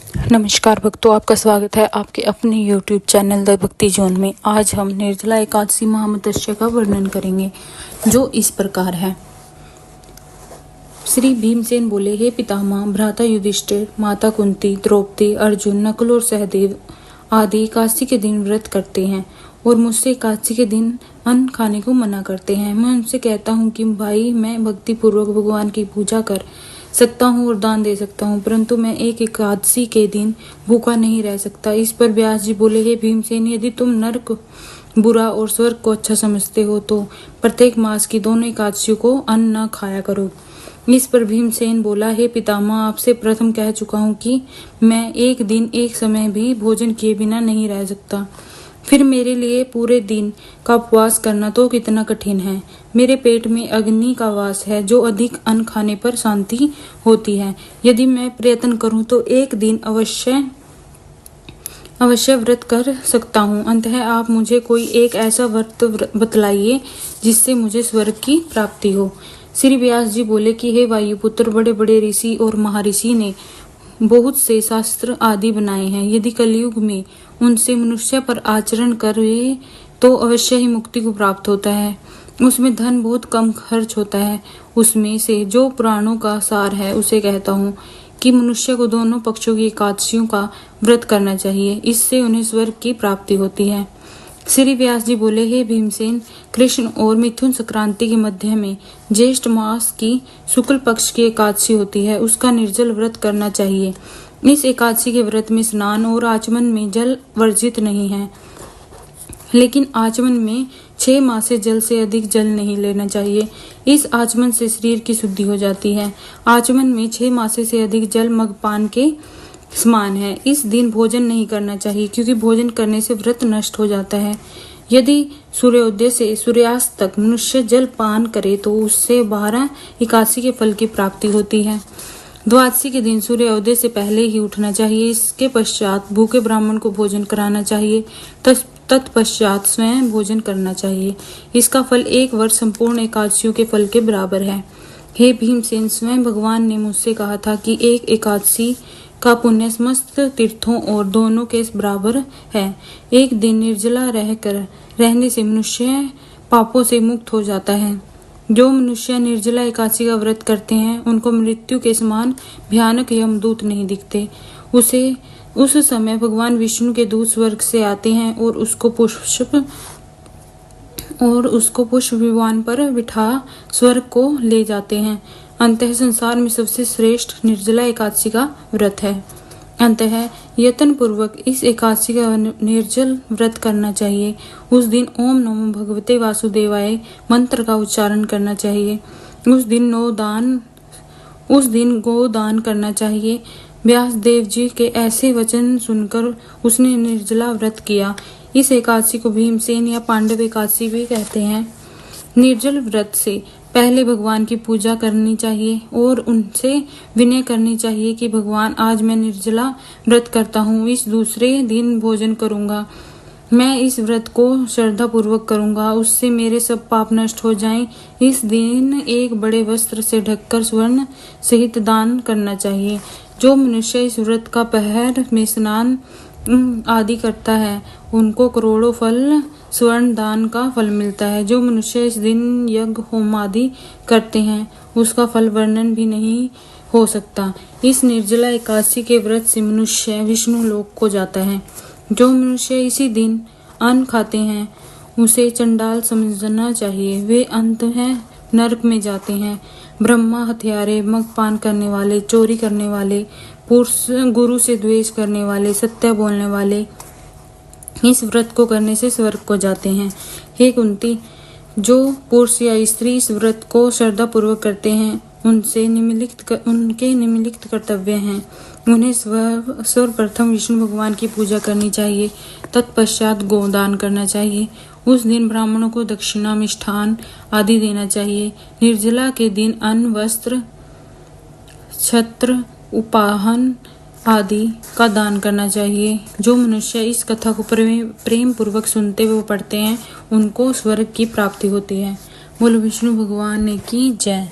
नमस्कार भक्तों, आपका स्वागत है आपके अपने YouTube चैनल द भक्ति जोन में। आज हम निर्जला एकादशी महामतस्य का वर्णन करेंगे, जो इस प्रकार है। श्री भीमसेन बोले, हे पितामह, भ्राता युधिष्ठिर, माता कुंती, द्रौपदी, अर्जुन, नकुल और सहदेव आदि एकादशी के दिन व्रत करते हैं और मुझसे एकादशी के दिन अन्न खाने को मना करते हैं। मैं उनसे कहता हूँ कि भाई, मैं भक्ति पूर्वक भगवान की पूजा कर सकता हूँ और दान दे सकता हूँ, परंतु मैं एक एकादशी के दिन भूखा नहीं रह सकता। इस पर व्यास जी बोले, हे भीमसेन, यदि तुम नरक बुरा और स्वर्ग को अच्छा समझते हो तो प्रत्येक मास की दोनों एकादशियों को अन्न न खाया करो। इस पर भीमसेन बोला, हे पितामह, आपसे प्रथम कह चुका हूँ कि मैं एक दिन एक समय भी भोजन किए बिना नहीं रह सकता। फिर मेरे लिए पूरे दिन का उपवास करना तो कितना कठिन है। मेरे पेट में अग्नि का वास है, जो अधिक अन्न खाने पर शांति होती है। यदि मैं प्रयत्न करूं तो एक दिन अवश्य व्रत कर सकता हूं। अंततः आप मुझे कोई एक ऐसा व्रत बतलाइए जिससे मुझे स्वर्ग की प्राप्ति हो। श्री व्यास जी बोले कि हे वायुपुत्र, बड़े बड़े ऋषि और महर्षि ने बहुत से शास्त्र आदि बनाए हैं। यदि कलयुग में उनसे मनुष्य पर आचरण करे तो अवश्य ही मुक्ति को प्राप्त होता है। उसमें धन बहुत कम खर्च होता है। उसमें से जो पुराणों का सार है उसे कहता हूँ कि मनुष्य को दोनों पक्षों की एकादशियों का व्रत करना चाहिए। इससे उन्हें स्वर्ग की प्राप्ति होती है। श्री व्यास जी बोले, हे भीमसेन, कृष्ण और मिथुन संक्रांति के मध्य में ज्येष्ठ मास की शुक्ल पक्ष की एकादशी होती है। उसका निर्जल व्रत करना चाहिए। इस एकादशी के व्रत में स्नान और आचमन में जल वर्जित नहीं है, लेकिन आचमन में 6 मास से जल से अधिक जल नहीं लेना चाहिए। इस आचमन से शरीर की शुद्धि हो जाती है। आचमन में 6 मास से अधिक जल मगपान के समान है। इस दिन भोजन नहीं करना चाहिए, क्योंकि भोजन करने से व्रत नष्ट हो जाता है। यदि सूर्योदय से सूर्यास्त तक मनुष्य जल पान करे तो उससे 12 एकादशी के फल की प्राप्ति होती है। द्वादशी के दिन सूर्योदय से पहले ही उठना चाहिए। इसके पश्चात भूखे ब्राह्मण को भोजन कराना चाहिए। तत्पश्चात स्वयं भोजन करना चाहिए। इसका फल 1 वर्ष संपूर्ण एकादशियों के फल के बराबर है। हे भीमसेन, स्वयं भगवान ने मुझसे कहा था कि एक एकादशी का पुण्य समस्त तीर्थों और दोनों के बराबर है। एक दिन निर्जला रहने से मनुष्य पापों से मुक्त हो जाता है। जो मनुष्य निर्जला एकादशी का व्रत करते हैं उनको मृत्यु के समान भयानक यमदूत नहीं दिखते। उस समय भगवान विष्णु के दूत स्वर्ग से आते हैं और उसको पुष्प विमान पर बिठा स्वर्ग को ले जाते हैं। अंततः संसार में सबसे श्रेष्ठ निर्जला एकादशी का व्रत है। अंततः यत्न पूर्वक इस एकादशी का निर्जल व्रत करना चाहिए। उस दिन ओम नमो भगवते वासुदेवाय मंत्र का उच्चारण करना चाहिए। उस दिन गोदान करना चाहिए। व्यास देव जी के ऐसे वचन सुनकर उसने निर्जला व्रत किया। इस एकादशी को भीमसेन या पांडव एकादशी भी कहते हैं। निर्जल व्रत से पहले भगवान की पूजा करनी चाहिए और उनसे विनय करनी चाहिए कि भगवान, आज मैं निर्जला व्रत करता हूँ, इस दूसरे दिन भोजन करूंगा। मैं इस व्रत को श्रद्धा पूर्वक करूंगा, उससे मेरे सब पाप नष्ट हो जाएं। इस दिन एक बड़े वस्त्र से ढककर स्वर्ण सहित दान करना चाहिए। जो मनुष्य इस व्रत का पहर में स्नान आदि करता है उनको करोड़ों फल स्वर्ण दान का फल मिलता है। जो मनुष्य इस दिन यज्ञ होम आदि करते हैं उसका फल वर्णन भी नहीं हो सकता। इस निर्जला एकादशी के व्रत से मनुष्य विष्णु लोक को जाता है। जो मनुष्य इसी दिन अन्न खाते हैं उसे चंडाल समझना चाहिए। वे अंततः नरक में जाते हैं। ब्रह्मा, हत्यारे, मद्यपान करने वाले, चोरी करने वाले, गुरु से द्वेष करने वाले, सत्य बोलने वाले इस व्रत को करने से स्वर्ग को जाते हैं। हे कुंती, जो पुरुष या स्त्री इस व्रत को श्रद्धा पूर्वक करते हैं उनके निम्नलिखित कर्तव्य हैं। उन्हें सर्वप्रथम विष्णु भगवान की पूजा करनी चाहिए। तत्पश्चात गोदान करना चाहिए। उस दिन ब्राह्मणों को दक्षिणा, मिष्ठान आदि देना चाहिए। निर्जला के दिन अन्न, वस्त्र, छत्र, उपाहन आदि का दान करना चाहिए। जो मनुष्य इस कथा को प्रेम पूर्वक सुनते व पढ़ते हैं उनको स्वर्ग की प्राप्ति होती है। बोलो विष्णु भगवान की जय।